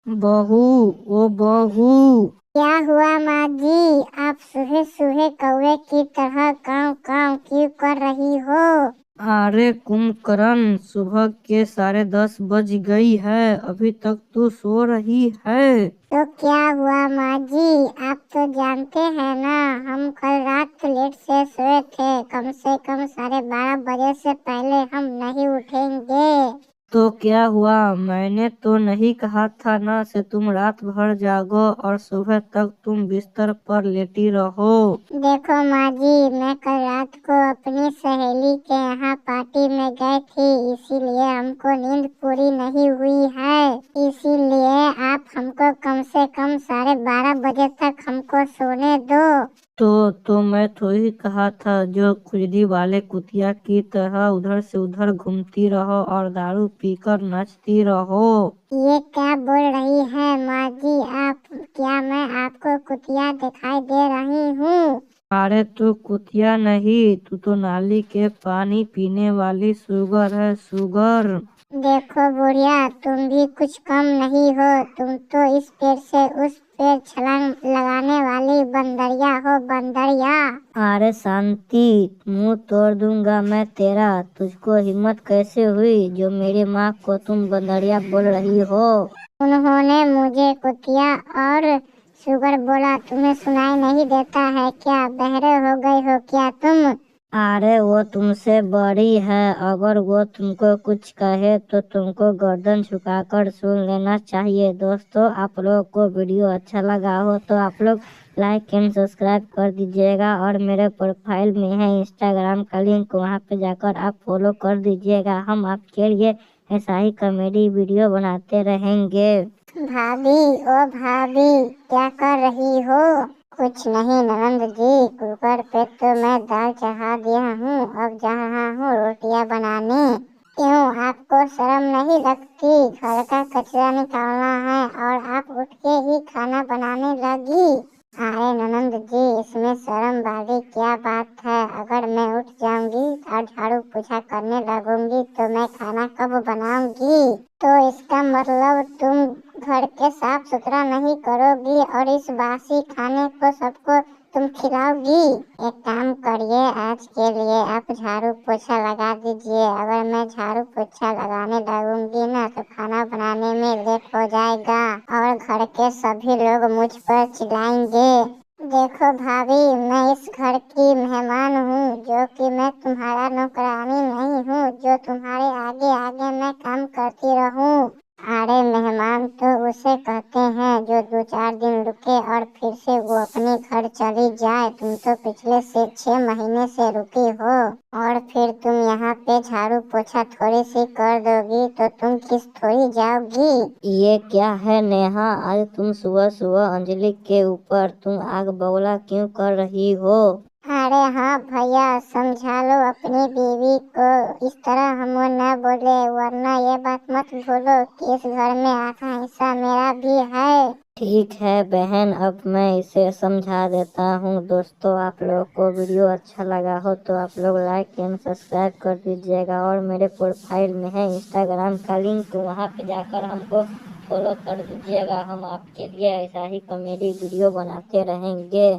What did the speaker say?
बहू, ओ बहू। क्या हुआ माँ जी? आप सुबह सुबह कौवे की तरह काव काव क्यों कर रही हो? अरे कुंभकर्ण, सुबह के 10:30 बज गई है, अभी तक तू सो रही है। तो क्या हुआ माँ जी? आप तो जानते हैं ना, हम कल रात लेट से सोए थे। कम से कम 12:30 से पहले हम नहीं उठेंगे। तो क्या हुआ? मैंने तो नहीं कहा था ना से तुम रात भर जागो और सुबह तक तुम बिस्तर पर लेटी रहो। देखो माँ जी, मैं कल रात को अपनी सहेली के यहाँ पार्टी में गई थी, इसीलिए हमको नींद पूरी नहीं हुई है। इसीलिए आप हमको कम से कम 12:30 बजे तक हमको सोने दो। तो मैं थोड़ी कहा था जो खुजली वाले कुतिया की तरह उधर से उधर घूमती रहो और दारू पीकर नाचती रहो। ये क्या बोल रही है माँ जी आप? क्या मैं आपको कुतिया दिखाई दे रही हूँ? अरे तू कुतिया नहीं, तू तो नाली के पानी पीने वाली सुगर है, सुगर। देखो बुढ़िया, तुम भी कुछ कम नहीं हो। तुम तो इस पेड़ से उस पेड़ छलांग लगाने वाली बंदरिया हो, बंदरिया। अरे शांति, मुंह तोड़ दूंगा मैं तेरा। तुझको हिम्मत कैसे हुई जो मेरी माँ को तुम बंदरिया बोल रही हो? उन्होंने मुझे कुतिया और शुगर बोला। तुम्हें सुनाई नहीं देता है क्या? बहरे हो गए हो क्या तुम? अरे वो तुमसे बड़ी है, अगर वो तुमको कुछ कहे तो तुमको गर्दन झुकाकर सुन लेना चाहिए। दोस्तों, आप लोगों को वीडियो अच्छा लगा हो तो आप लोग लाइक एंड सब्सक्राइब कर दीजिएगा और मेरे प्रोफाइल में है इंस्टाग्राम का लिंक, वहाँ पे जाकर आप फॉलो कर दीजिएगा। हम आपके लिए ऐसा ही कॉमेडी वीडियो बनाते रहेंगे। भाभी, ओ भाभी, क्या कर रही हो? कुछ नहीं ननंद जी, कुकर पे तो मैं दाल चढ़ा दिया हूँ, अब जा रहा हूँ रोटियाँ बनाने। क्यों, आपको शर्म नहीं लगती? घर का कचरा निकालना है और आप उठ के ही खाना बनाने लगी। अरे ननंद जी, इसमें शर्म वाली क्या बात है? अगर मैं उठ जाऊंगी और झाड़ू पोछा करने लगूंगी तो मैं खाना कब बनाऊंगी? तो इसका मतलब तुम घर के साफ सुथरा नहीं करोगी और इस बासी खाने को सबको तुम खिलाओगी। एक काम करिए, आज के लिए आप झाड़ू पोछा लगा दीजिए। अगर मैं झाड़ू पोछा लगाने लगूंगी ना तो खाना बनाने में लेट हो जाएगा और घर के सभी लोग मुझ पर चिल्लाएंगे। देखो भाभी, मैं इस घर की मेहमान हूँ, जो कि मैं तुम्हारा नौकरानी नहीं हूँ जो तुम्हारे आगे आगे मैं काम करती रहूँ। अरे मेहमान तो उसे कहते हैं जो 2-4 दिन रुके और फिर से वो अपने घर चली जाए। तुम तो पिछले से 6 महीने से रुकी हो और फिर तुम यहाँ पे झाड़ू पोछा थोड़ी सी कर दोगी तो तुम किस थोड़ी जाओगी। ये क्या है नेहा, आज तुम सुबह सुबह अंजलि के ऊपर तुम आग बबूला क्यों कर रही हो? अरे हाँ भैया, समझा लो अपनी बीवी को, इस तरह हम न बोले, वरना ये बात मत भूलो कि इस घर में आधा हिस्सा मेरा भी है। ठीक है बहन, अब मैं इसे समझा देता हूँ। दोस्तों, आप लोगों को वीडियो अच्छा लगा हो तो आप लोग लाइक एंड सब्सक्राइब कर दीजिएगा और मेरे प्रोफाइल में है इंस्टाग्राम का लिंक, वहाँ पे जाकर हमको फॉलो कर दीजिएगा। हम आपके लिए ऐसा ही कॉमेडी वीडियो बनाते रहेंगे।